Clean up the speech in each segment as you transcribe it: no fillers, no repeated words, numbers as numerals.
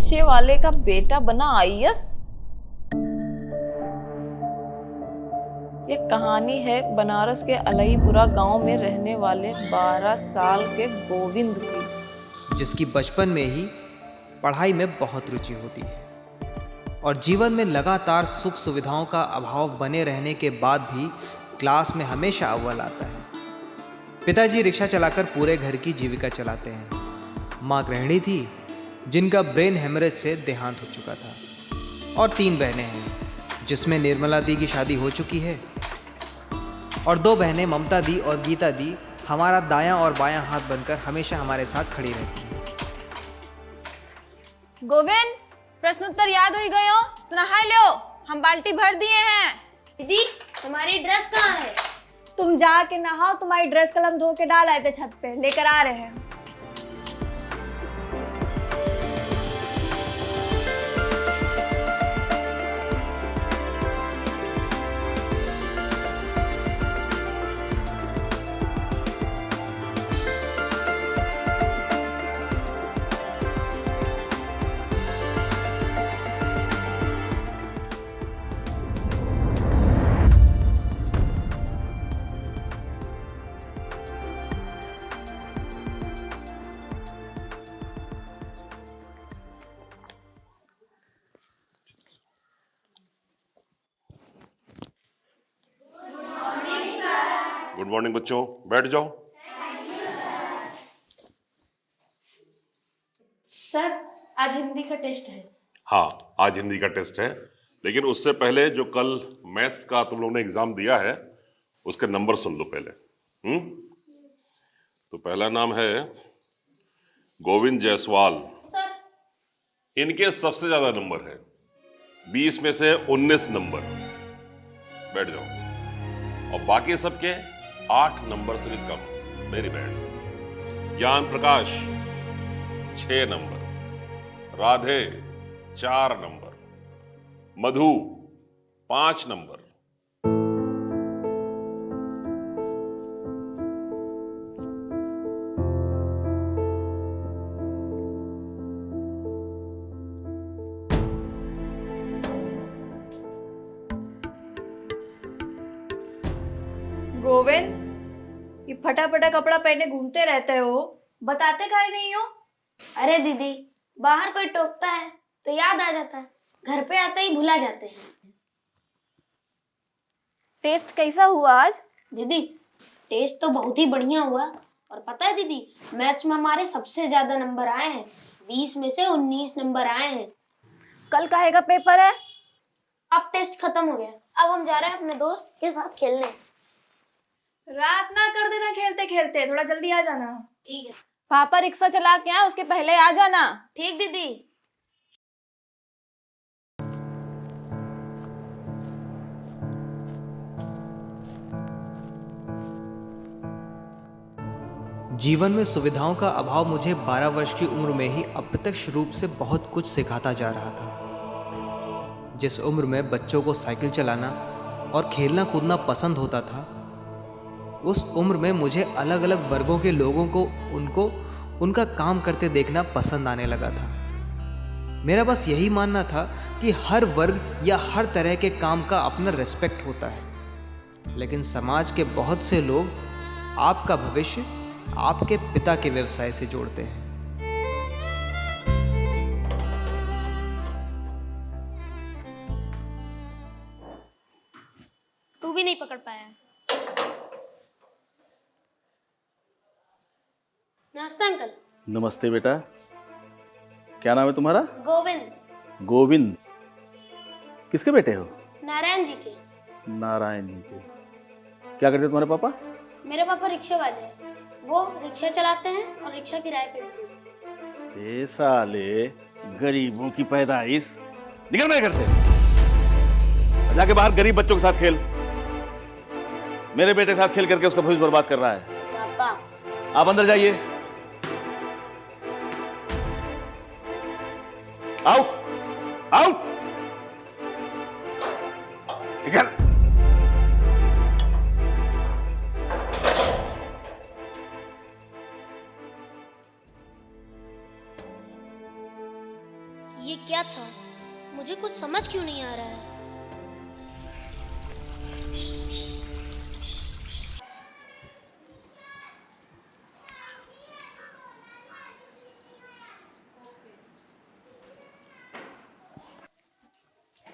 रिक्शे वाले का बेटा बना आईएएस। ये कहानी है बनारस के अलईपुरा गांव में रहने वाले 12 साल के गोविंद की, जिसकी बचपन में ही पढ़ाई में बहुत रुचि होती है और जीवन में लगातार सुख सुविधाओं का अभाव बने रहने के बाद भी क्लास में हमेशा अव्वल आता है। पिताजी रिक्शा चलाकर पूरे घर की जीविका चलाते हैं। माँ गृहिणी थी जिनका ब्रेन हेमरेज से देहांत हो चुका था और 3 बहनें हैं जिसमें निर्मला दी की शादी हो चुकी है और 2 बहनें ममता दी और गीता दी हमारा दायां और बायां हाथ बनकर हमेशा हमारे साथ खड़ी रहती हैं। गोविंद, प्रश्नोत्तर याद हो गए हो तो नहा लो, हम बाल्टी भर दिए हैं। दीदी, तुम्हारी ड्रेस कहाँ है? तुम जाके नहाओ, तुम्हारी ड्रेस कल हम धो के डाल आए थे छत पे, लेकर आ रहे हैं। गुड मॉर्निंग बच्चों, बैठ जाओ। सर, आज हिंदी का टेस्ट है। हाँ, आज हिंदी का टेस्ट है, लेकिन उससे पहले जो कल मैथ्स का तुम लोगों ने एग्जाम दिया है उसके नंबर सुन लो पहले। तो पहला नाम है गोविंद जायसवाल। सर, इनके सबसे ज्यादा नंबर है, 20 में से 19 नंबर। बैठ जाओ। और बाकी सबके 8 नंबर से भी कम। Very bad. Gyan Prakash 6 number, Radhe 4 number, Madhu 5 number. Govind, ये फटा फटा कपड़ा पहने घूमते रहते हो, बताते काहे नहीं हो? अरे दीदी, बाहर कोई टोकता है तो याद आ जाता है, घर पे आते ही भुला जाते हैं। टेस्ट कैसा हुआ आज? दीदी, टेस्ट तो बहुत ही बढ़िया हुआ। और पता है दीदी, मैथ्स में हमारे सबसे ज्यादा नंबर आए हैं, 20 में से 19 नंबर आए हैं। कल काहे का पेपर है? अब टेस्ट खत्म हो गया, अब हम जा रहे हैं अपने दोस्त के साथ खेलने। रात ना कर देना खेलते खेलते, थोड़ा जल्दी आ जाना। ठीक है। पापा रिक्शा चला के आए, उसके पहले आ जाना। ठीक दीदी। जीवन में सुविधाओं का अभाव मुझे 12 वर्ष की उम्र में ही अप्रत्यक्ष रूप से बहुत कुछ सिखाता जा रहा था। जिस उम्र में बच्चों को साइकिल चलाना और खेलना कूदना पसंद होता था, उस उम्र में मुझे अलग अलग वर्गों के लोगों को उनका काम करते देखना पसंद आने लगा था। मेरा बस यही मानना था कि हर वर्ग या हर तरह के काम का अपना रिस्पेक्ट होता है, लेकिन समाज के बहुत से लोग आपका भविष्य आपके पिता के व्यवसाय से जोड़ते हैं। तू भी नहीं पकड़ पाया। नमस्ते अंकल। नमस्ते बेटा, क्या नाम है तुम्हारा? गोविंद। गोविंद, किसके बेटे हो? नारायण जी के। नारायण जी के। क्या करते तुम्हारे पापा? मेरे पापा रिक्शे वाले हैं, वो रिक्शा चलाते हैं और रिक्शा किराए पे भी देते हैं। ए साले, गरीबों की पैदाइश। निकल मेरे घर से, जाके बाहर गरीब बच्चों के साथ खेल। मेरे बेटे के साथ खेल करके उसका भविष्य बर्बाद कर रहा है। पापा, आप अंदर जाइए। आओ आओ, निकल। ये क्या था? मुझे कुछ समझ क्यों नहीं आ रहा है?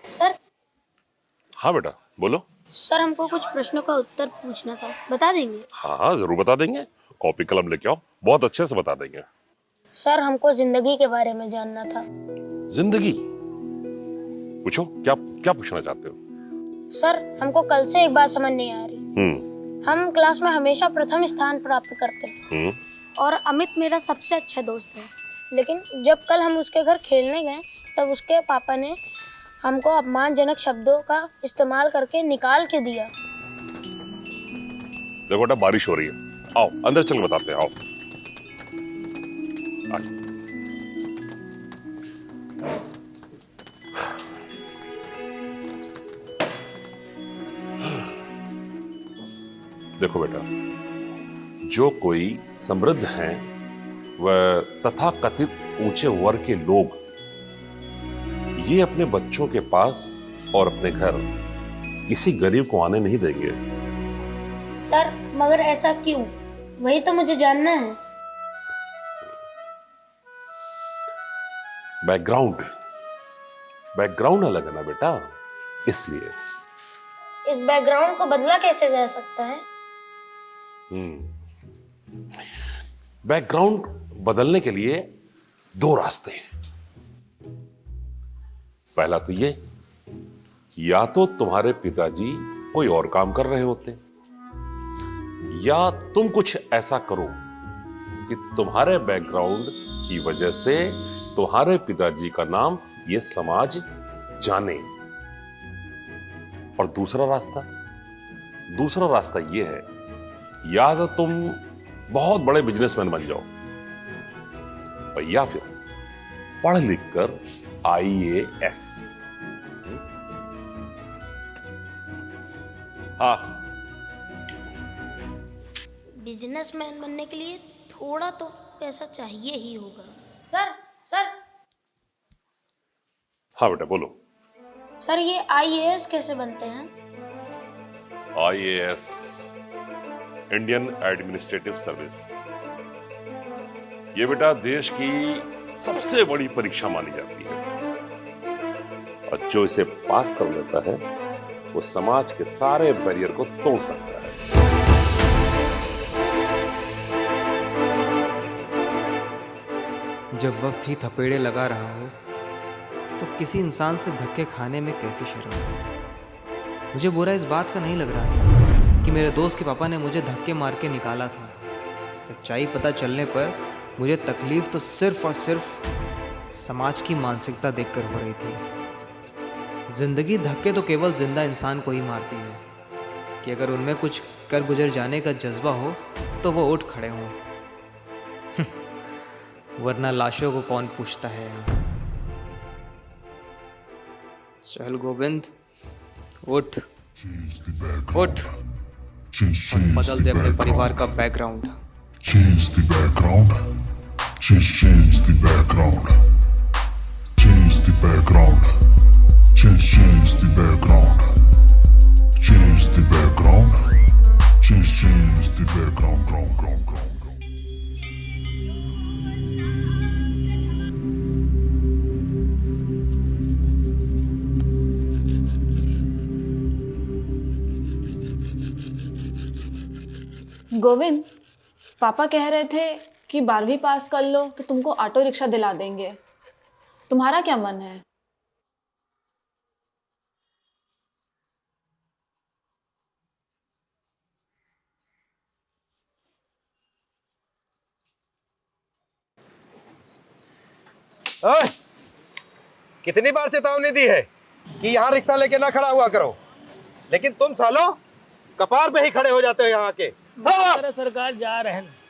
सर, हाँ बेटा बोलो। सर हमको कुछ प्रश्नों का उत्तर पूछना था, बता देंगे? हाँ हाँ जरूर बता देंगे, कॉपी कलम लेके आओ, बहुत अच्छे से बता देंगे। सर हमको जिंदगी के बारे में जानना था। जिंदगी? पूछो, क्या क्या पूछना चाहते हो? सर हमको कल से एक बात समझ नहीं आ रही। हम क्लास में हमेशा प्रथम स्थान प्राप्त करते हैं और अमित मेरा सबसे अच्छा दोस्त है, लेकिन जब कल हम उसके घर खेलने गए तब उसके पापा ने हमको अपमानजनक शब्दों का इस्तेमाल करके निकाल के दिया। देखो बेटा बारिश हो रही है, आओ अंदर चल बताते हैं, आओ। देखो बेटा, जो कोई समृद्ध हैं वह तथाकथित ऊंचे वर्ग के लोग ये अपने बच्चों के पास और अपने घर किसी गरीब को आने नहीं देंगे। सर मगर ऐसा क्यों? वही तो मुझे जानना है। बैकग्राउंड अलग है ना बेटा, इसलिए। इस बैकग्राउंड को बदला कैसे जा सकता है? बैकग्राउंड बदलने के लिए दो रास्ते हैं। पहला तो ये, या तो तुम्हारे पिताजी कोई और काम कर रहे होते, या तुम कुछ ऐसा करो कि तुम्हारे बैकग्राउंड की वजह से तुम्हारे पिताजी का नाम ये समाज जाने। और दूसरा रास्ता ये है, या तो तुम बहुत बड़े बिजनेसमैन बन जाओ, और या फिर पढ़ लिख कर IAS। हाँ, बिजनेसमैन बनने के लिए थोड़ा तो पैसा चाहिए ही होगा। सर हाँ बेटा बोलो। सर ये IAS कैसे बनते हैं? IAS इंडियन एडमिनिस्ट्रेटिव सर्विस, ये बेटा देश की सबसे बड़ी परीक्षा मानी जाती है, और जो इसे पास कर लेता है वो समाज के सारे बैरियर को तोड़ सकता है। जब वक्त ही थपेड़े लगा रहा हो तो किसी इंसान से धक्के खाने में कैसी शर्म। मुझे बुरा इस बात का नहीं लग रहा था कि मेरे दोस्त के पापा ने मुझे धक्के मार के निकाला था। सच्चाई पता चलने पर मुझे तकलीफ तो सिर्फ और सिर्फ समाज की मानसिकता देखकर हो रही थी। जिंदगी धक्के तो केवल जिंदा इंसान को ही मारती है कि अगर उनमें कुछ कर गुजर जाने का जज्बा हो तो वो उठ खड़े हों, वरना लाशों को कौन पूछता है। चल गोविंद, उठ उठ, बदल दे अपने परिवार का background. Change the background. Change the background. Change the background. Change the background. Change the background. Change the background. Ground. Govind, पापा कह रहे थे कि 12वीं पास कर लो तो तुमको ऑटो रिक्शा दिला देंगे। तुम्हारा क्या मन है? ओए, कितनी बार चेतावनी दी है कि यहाँ रिक्शा लेके ना खड़ा हुआ करो, लेकिन तुम सालों कपार पे ही खड़े हो जाते हो यहाँ के। सरकार जा रहे हैं।